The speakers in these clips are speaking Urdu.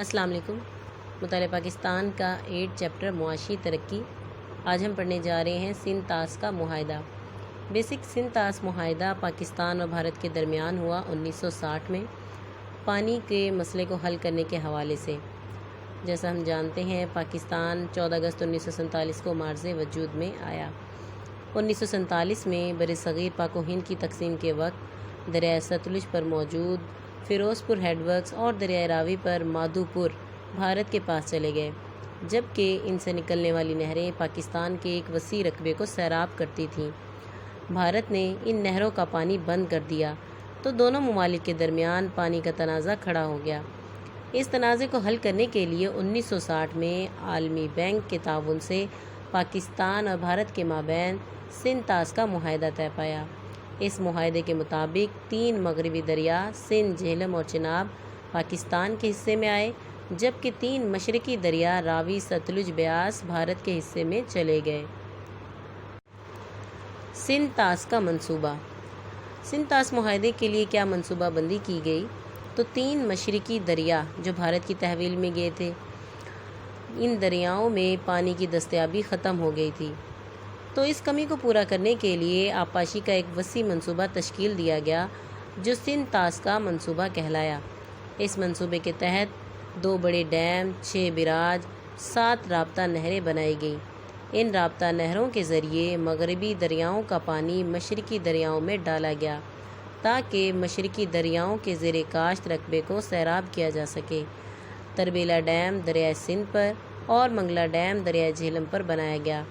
السلام علیکم۔ مطالعہ پاکستان کا 8 چیپٹر معاشی ترقی۔ آج ہم پڑھنے جا رہے ہیں سندھ طاس کا معاہدہ۔ بیسک سندھ طاس معاہدہ پاکستان اور بھارت کے درمیان ہوا 1960 میں پانی کے مسئلے کو حل کرنے کے حوالے سے۔ جیسا ہم جانتے ہیں پاکستان 14 اگست 1947 کو مارز وجود میں آیا۔ 1947 میں برصغیر پاک و ہند کی تقسیم کے وقت دریائے ستلج پر موجود فیروز پور ہیڈ ورکس اور دریائے راوی پر مادھو پور بھارت کے پاس چلے گئے، جبکہ ان سے نکلنے والی نہریں پاکستان کے ایک وسیع رقبے کو سیراب کرتی تھیں۔ بھارت نے ان نہروں کا پانی بند کر دیا تو دونوں ممالک کے درمیان پانی کا تنازع کھڑا ہو گیا۔ اس تنازع کو حل کرنے کے لیے 1960 میں عالمی بینک کے تعاون سے پاکستان اور بھارت کے مابین سندھ طاس کا معاہدہ طے پایا۔ اس معاہدے کے مطابق 3 مغربی دریا سندھ، جہلم اور چناب پاکستان کے حصے میں آئے، جبکہ 3 مشرقی دریا راوی، ستلج، بیاس بھارت کے حصے میں چلے گئے۔ سندھ طاس کا منصوبہ۔ سندھ طاس معاہدے کے لیے کیا منصوبہ بندی کی گئی؟ تو 3 مشرقی دریا جو بھارت کی تحویل میں گئے تھے، ان دریاؤں میں پانی کی دستیابی ختم ہو گئی تھی، تو اس کمی کو پورا کرنے کے لیے آبپاشی کا ایک وسیع منصوبہ تشکیل دیا گیا جو سندھ طاس کا منصوبہ کہلایا۔ اس منصوبے کے تحت 2 بڑے ڈیم، 6 بیراج، 7 رابطہ نہریں بنائی گئیں۔ ان رابطہ نہروں کے ذریعے مغربی دریاؤں کا پانی مشرقی دریاؤں میں ڈالا گیا تاکہ مشرقی دریاؤں کے زیر کاشت رقبے کو سیراب کیا جا سکے۔ تربیلا ڈیم دریائے سندھ پر اور منگلا ڈیم دریائے جہلم پر بنایا گیا،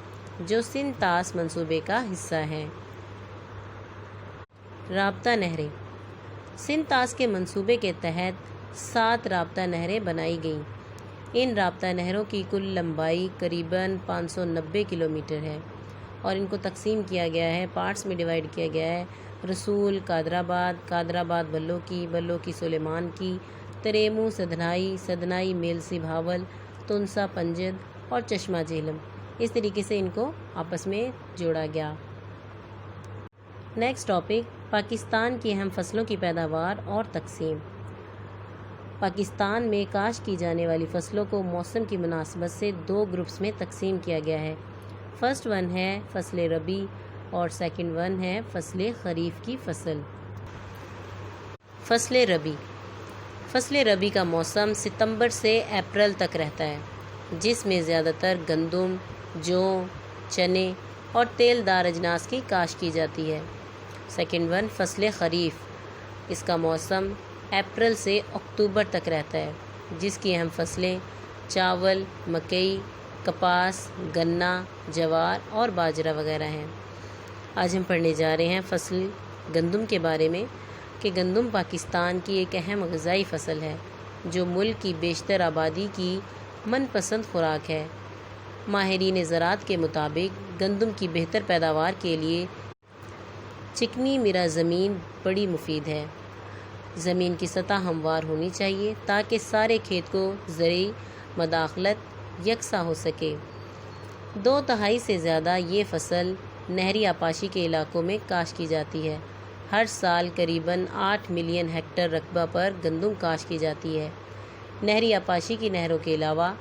جو سندھ طاس منصوبے کا حصہ ہے۔ رابطہ نہریں۔ سندھ طاس کے منصوبے کے تحت 7 رابطہ نہریں بنائی گئیں۔ ان رابطہ نہروں کی کل لمبائی قریباً 590 کلومیٹر ہے اور ان کو تقسیم کیا گیا ہے، پارٹس میں ڈیوائیڈ کیا گیا ہے: رسول، قادرآباد بلو کی سلیمان کی، تریمو، سدنائی میلسی بھاول، تنسا پنجد اور چشمہ جہلم۔ اس طریقے سے ان کو آپس میں جوڑا گیا۔ نیکسٹ ٹاپک، پاکستان کی اہم فصلوں کی پیداوار اور تقسیم۔ پاکستان میں کاشت کی جانے والی فصلوں کو موسم کی مناسبت سے 2 گروپس میں تقسیم کیا گیا ہے۔ فرسٹ ون ہے فصل ربیع اور سیکنڈ ون ہے فصل خریف کی فصل۔ فصل ربیع۔ فصل ربیع کا موسم ستمبر سے اپریل تک رہتا ہے، جس میں زیادہ تر گندم، جو، چنے اور تیل دار اجناس کی کاشت کی جاتی ہے۔ سیکنڈ ون فصل خریف۔ اس کا موسم اپریل سے اکتوبر تک رہتا ہے، جس کی اہم فصلیں چاول، مکئی، کپاس، گنا، جوار اور باجرہ وغیرہ ہیں۔ آج ہم پڑھنے جا رہے ہیں فصل گندم کے بارے میں کہ گندم پاکستان کی ایک اہم غذائی فصل ہے جو ملک کی بیشتر آبادی کی من پسند خوراک ہے۔ ماہرین زراعت کے مطابق گندم کی بہتر پیداوار کے لیے چکنی مرا زمین بڑی مفید ہے۔ زمین کی سطح ہموار ہونی چاہیے تاکہ سارے کھیت کو زرعی مداخلت یکساں ہو سکے۔ 2/3 سے زیادہ یہ فصل نہری آبپاشی کے علاقوں میں کاشت کی جاتی ہے۔ ہر سال قریباً 8 ملین ہیکٹر رقبہ پر گندم کاشت کی جاتی ہے۔ نہری آبپاشی کی نہروں کے علاوہ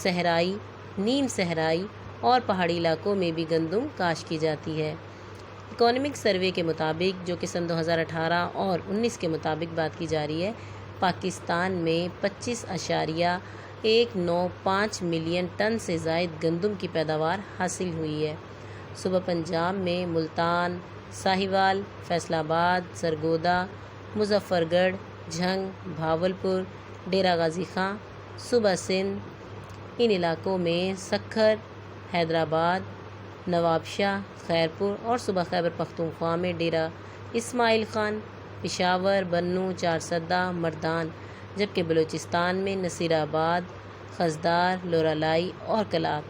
صحرائی، نیم صحرائی اور پہاڑی علاقوں میں بھی گندم کاشت کی جاتی ہے۔ اکنامک سروے کے مطابق، جو کہ سن 2018 اور 19 کے مطابق بات کی جا رہی ہے، پاکستان میں 25.195 ملین ٹن سے زائد گندم کی پیداوار حاصل ہوئی ہے۔ صوبہ پنجاب میں ملتان، ساہیوال، فیصل آباد، سرگودا، مظفر گڑھ، جھنگ، بھاولپور، ڈیرہ غازی خان، صوبہ سندھ، ان علاقوں میں سکھر، حیدرآباد، نواب شاہ، خیرپور اور صوبہ خیبر پختونخوا میں ڈیرہ اسماعیل خان، پشاور، بنوں، چارسدہ، مردان، جبکہ بلوچستان میں نصیر آباد، خضدار، لورالائی اور کلاب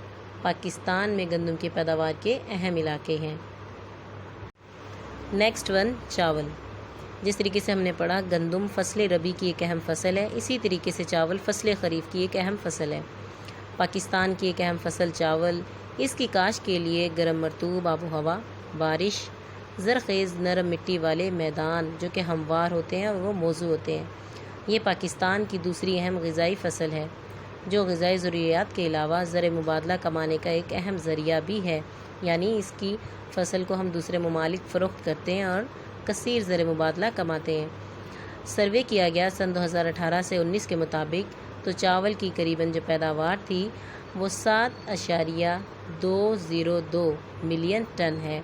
پاکستان میں گندم کی پیداوار کے اہم علاقے ہیں۔ نیکسٹ ون چاول۔ جس طریقے سے ہم نے پڑھا گندم فصل ربیع کی ایک اہم فصل ہے، اسی طریقے سے چاول فصل خریف کی ایک اہم فصل ہے۔ پاکستان کی ایک اہم فصل چاول، اس کی کاشت کے لیے گرم مرطوب آب و ہوا، بارش، زرخیز نرم مٹی والے میدان جو کہ ہموار ہوتے ہیں اور وہ موزوں ہوتے ہیں، یہ پاکستان کی دوسری اہم غذائی فصل ہے جو غذائی ضروریات کے علاوہ زر مبادلہ کمانے کا ایک اہم ذریعہ بھی ہے، یعنی اس کی فصل کو ہم دوسرے ممالک فروخت کرتے ہیں اور کثیر زر مبادلہ کماتے ہیں۔ سروے کیا گیا سن 2018 سے 19 کے مطابق تو چاول کی قریباً جو پیداوار تھی وہ 7.202 ملین ٹن ہے۔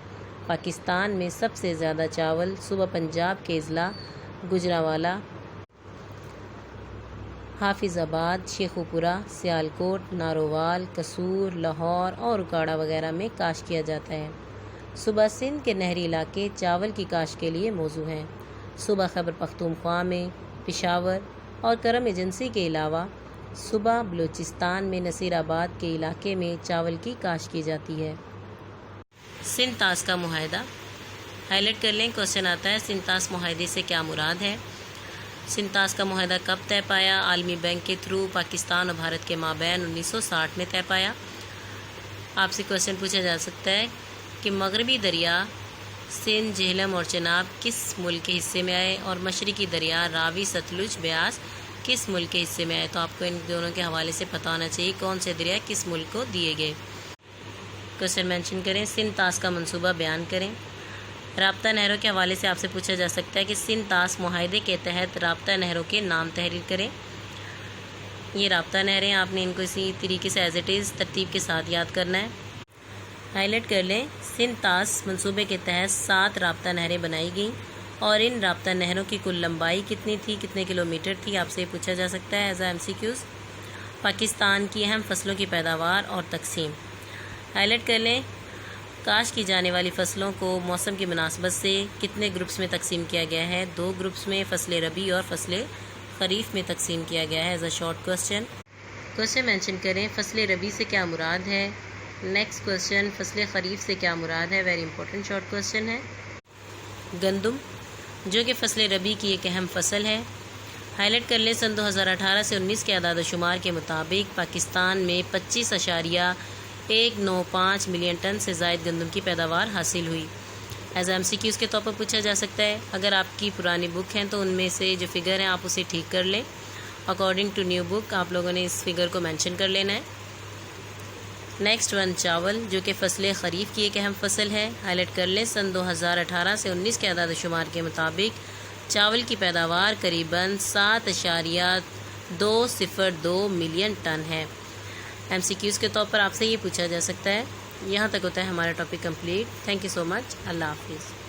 پاکستان میں سب سے زیادہ چاول صوبہ پنجاب کے اضلاع گوجرانوالہ، حافظ آباد، شیخوپورہ، سیالکوٹ، نارووال، قصور، لاہور اور اکاڑہ وغیرہ میں کاشت کیا جاتا ہے۔ صوبہ سندھ کے نہری علاقے چاول کی کاشت کے لیے موزوں ہیں۔ صوبہ خیبر پختونخوا میں پشاور اور کرم ایجنسی کے علاوہ صوبہ بلوچستان میں نصیر آباد کے علاقے میں چاول کی کاشت کی جاتی ہے۔ سندھ طاس کا معاہدہ ہائی لائٹ کر لیں۔ کوشچن آتا ہے سندھ طاس معاہدے سے کیا مراد ہے؟ سندھ طاس کا معاہدہ کب طے پایا؟ عالمی بینک کے تھرو پاکستان اور بھارت کے مابین 1960 میں طے پایا۔ آپ سے کوشچن پوچھا جا سکتا ہے کہ مغربی دریا سندھ، جہلم اور چناب کس ملک کے حصے میں آئے اور مشرقی دریا راوی، ستلج، بیاس کس ملک کے حصے میں آئے؟ تو آپ کو ان دونوں کے حوالے سے پتہ ہونا چاہیے کون سے دریا کس ملک کو دیے گئے۔ کوشچن مینشن کریں۔ سندھ طاس کا منصوبہ بیان کریں۔ رابطہ نہروں کے حوالے سے آپ سے پوچھا جا سکتا ہے کہ سندھ طاس معاہدے کے تحت رابطہ نہروں کے نام تحریر کریں۔ یہ رابطہ نہریں، آپ نے ان کو اسی طریقے سے ایز اٹ از ترتیب کے ساتھ یاد کرنا ہے۔ ہائی لائٹ کر لیں۔ سندھ طاس منصوبے کے تحت 7 رابطہ نہریں بنائی گئیں اور ان رابطہ نہروں کی کل لمبائی کتنی تھی، کتنے کلومیٹر تھی؟ آپ سے یہ پوچھا جا سکتا ہے ایز اے MCQs۔ پاکستان کی اہم فصلوں کی پیداوار اور تقسیم ہائی لائٹ کر لیں۔ کاشت کی جانے والی فصلوں کو موسم کی مناسبت سے کتنے گروپس میں تقسیم کیا گیا ہے؟ 2 گروپس میں، فصل ربیع اور فصل خریف میں تقسیم کیا گیا ہے as a short question. Question mention کریں۔ فصل ربیع سے کیا مراد ہے؟ نیکسٹ کوشچن، فصل خریف سے کیا مراد ہے؟ ویری امپورٹنٹ شارٹ کوشچن ہے۔ گندم جو کہ فصل ربیع کی ایک اہم فصل ہے، ہائی لائٹ کر لیں۔ سن 2018 سے 19 کے اعداد و شمار کے مطابق پاکستان میں 25.195 ملین ٹن سے زائد گندم کی پیداوار حاصل ہوئی۔ ایز MCQs کے طور پر پوچھا جا سکتا ہے۔ اگر آپ کی پرانی بک ہیں تو ان میں سے جو فگر ہیں آپ اسے ٹھیک کر لیں۔ اکارڈنگ ٹو نیو بک آپ لوگوں نے اس فگر کو مینشن کر لینا ہے۔ نیکسٹ ون، چاول جو کہ فصل خریف کی ایک اہم فصل ہے، ہائی لائٹ کر لیں۔ سن 2018 سے 19 کے اعداد و شمار کے مطابق چاول کی پیداوار قریباً 7.202 ملین ٹن ہے۔ MCQs کے طور پر آپ سے یہ پوچھا جا سکتا ہے۔ یہاں تک ہوتا ہے ہمارا topic complete. Thank you so much. اللہ حافظ۔